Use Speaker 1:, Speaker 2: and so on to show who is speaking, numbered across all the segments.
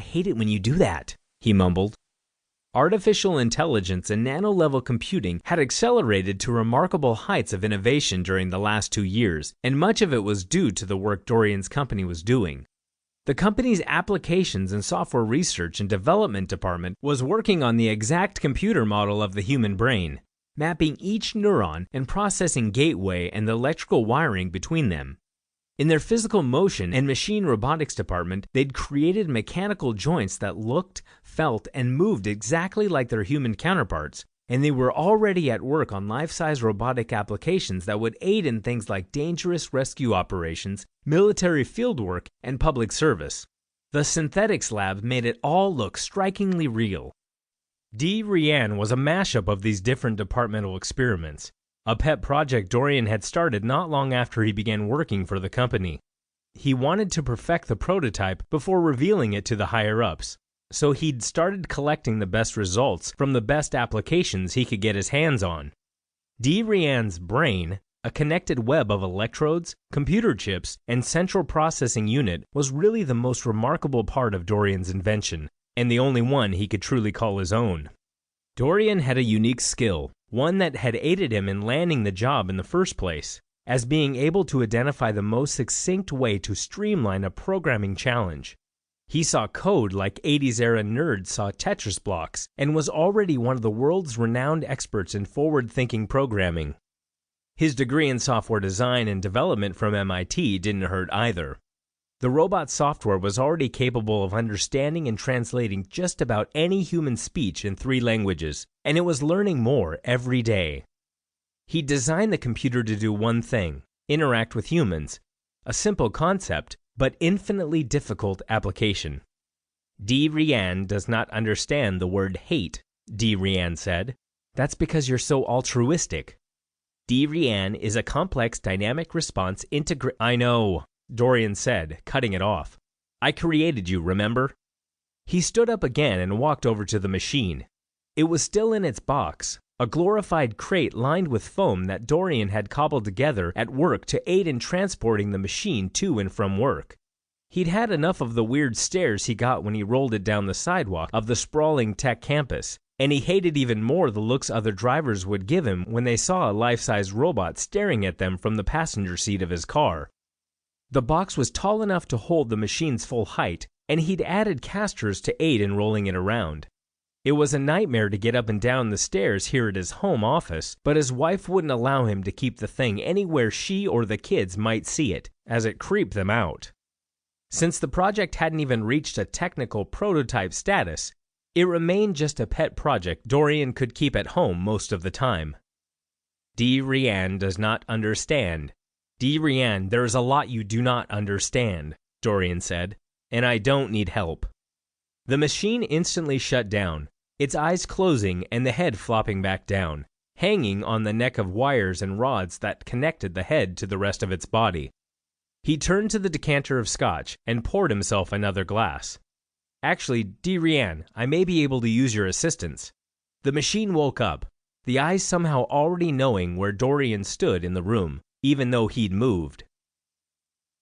Speaker 1: hate it when you do that," he mumbled. Artificial intelligence and nano-level computing had accelerated to remarkable heights of innovation during the last 2 years, and much of it was due to the work Dorian's company was doing. The company's applications and software research and development department was working on the exact computer model of the human brain, mapping each neuron and processing gateway and the electrical wiring between them. In their physical motion and machine robotics department, they'd created mechanical joints that looked, felt, and moved exactly like their human counterparts, and they were already at work on life-size robotic applications that would aid in things like dangerous rescue operations, military fieldwork, and public service. The synthetics lab made it all look strikingly real. Dorian was a mashup of these different departmental experiments, a pet project Dorian had started not long after he began working for the company. He wanted to perfect the prototype before revealing it to the higher-ups, so he'd started collecting the best results from the best applications he could get his hands on. Dorian's brain, a connected web of electrodes, computer chips, and central processing unit, was really the most remarkable part of Dorian's invention, and the only one he could truly call his own. Dorian had a unique skill, one that had aided him in landing the job in the first place, as being able to identify the most succinct way to streamline a programming challenge. He saw code like 80s-era nerds saw Tetris blocks, and was already one of the world's renowned experts in forward-thinking programming. His degree in software design and development from MIT didn't hurt either. The robot software was already capable of understanding and translating just about any human speech in 3 languages, and it was learning more every day. He designed the computer to do one thing: interact with humans. A simple concept, but infinitely difficult application. Dorian does not understand the word hate, Dorian said. That's because you're so altruistic. Dorian is a complex dynamic response I know, Dorian said, cutting it off. I created you, remember? He stood up again and walked over to the machine. It was still in its box, a glorified crate lined with foam that Dorian had cobbled together at work to aid in transporting the machine to and from work. He'd had enough of the weird stares he got when he rolled it down the sidewalk of the sprawling tech campus, and he hated even more the looks other drivers would give him when they saw a life-size robot staring at them from the passenger seat of his car. The box was tall enough to hold the machine's full height, and he'd added casters to aid in rolling it around. It was a nightmare to get up and down the stairs here at his home office, but his wife wouldn't allow him to keep the thing anywhere she or the kids might see it, as it creeped them out. Since the project hadn't even reached a technical prototype status, it remained just a pet project Dorian could keep at home most of the time. Dorian does not understand. Dorian, there is a lot you do not understand, Dorian said, and I don't need help. The machine instantly shut down, its eyes closing and the head flopping back down, hanging on the neck of wires and rods that connected the head to the rest of its body. He turned to the decanter of scotch and poured himself another glass. Actually, Dorian, I may be able to use your assistance. The machine woke up, the eyes somehow already knowing where Dorian stood in the room, even though he'd moved.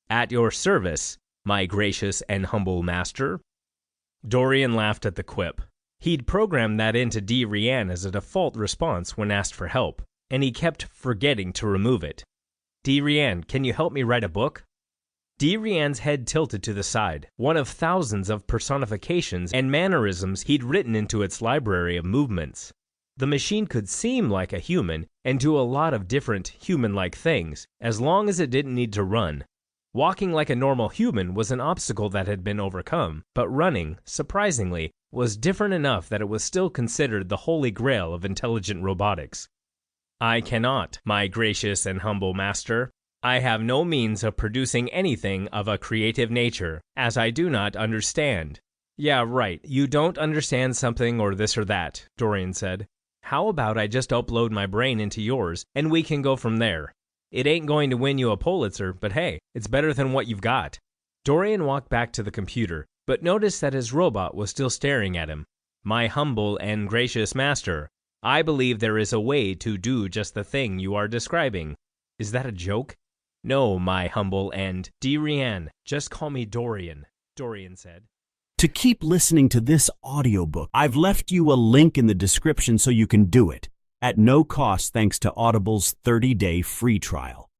Speaker 1: At your service, my gracious and humble master. Dorian laughed at the quip. He'd programmed that into Dorian as a default response when asked for help, and he kept forgetting to remove it. Dorian, can you help me write a book? Dorian's head tilted to the side, one of thousands of personifications and mannerisms he'd written into its library of movements. The machine could seem like a human and do a lot of different human-like things, as long as it didn't need to run. Walking like a normal human was an obstacle that had been overcome, but running, surprisingly, was different enough that it was still considered the holy grail of intelligent robotics. I cannot, my gracious and humble master. I have no means of producing anything of a creative nature, as I do not understand. Yeah, right, you don't understand something or this or that, Dorian said. How about I just upload my brain into yours, and we can go from there? It ain't going to win you a Pulitzer, but hey, it's better than what you've got. Dorian walked back to the computer, but noticed that his robot was still staring at him. My humble and gracious master, I believe there is a way to do just the thing you are describing. Is that a joke? No, my humble and Dorian, just call me Dorian, Dorian said.
Speaker 2: To keep listening to this audiobook, I've left you a link in the description so you can do it, at no cost thanks to Audible's 30-day free trial.